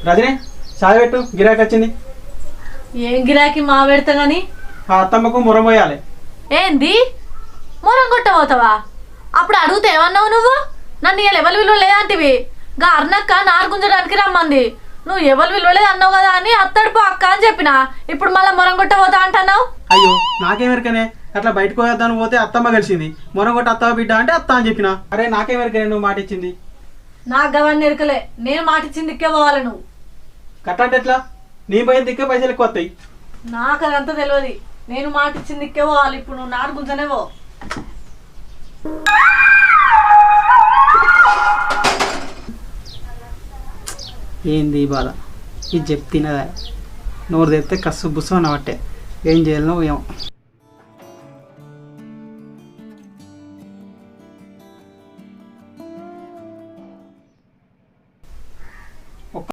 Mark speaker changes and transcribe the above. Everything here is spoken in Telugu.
Speaker 1: రజనీ చాయ్ పెట్టు, గిరాకీ వచ్చింది.
Speaker 2: ఏం గిరాకీ మా పెడతా గాని
Speaker 1: ఆ అత్తమ్మకు మురం పోయాలి.
Speaker 2: ఏంది మొరం కొట్టబోతావా? అప్పుడు అడిగితే ఏమన్నావు నువ్వు? నన్ను ఇవాళ ఎవరు విలువ లేదంటివి. గా అర్నక్క నారు గుంజడానికి రమ్మంది. నువ్వు ఎవరు విలువలేదు అన్నావు కదా అని అత్తడిపో అక్క అని చెప్పిన. ఇప్పుడు మళ్ళీ మొరం కొట్టబోతా అంటున్నావు.
Speaker 1: అయ్యో నాకేమెరకనే, అట్లా బయటకు పోయేద్దాను పోతే అత్తమ్మ కలిసింది. మొరం కొట్టి అత్తమ్మ బిడ్డ అంటే అత్త అని చెప్పిన. అరే నాకేమెరకనే నువ్వు మాట ఇచ్చింది.
Speaker 2: నాకు గవన్నీ ఎరకలే, నేను మాటిచ్చింది దిక్కే పోవాలి. నువ్వు
Speaker 1: కట్టంటే ఎట్లా? నీ పోయిన దిక్కే పైసలు ఎక్కువ వస్తాయి.
Speaker 2: నాకు అదంతా తెలియదు. నేను మాటిచ్చింది దిక్కే పోవాలి. ఇప్పుడు నువ్వు నారు గుంజనే పో.
Speaker 1: ఏంది ఈ బాధ? ఇది చెప్తినదా? నోరు తెస్తే కస్సు బుస్సు అనబట్టే. ఏం చేయాలనో ఏమో.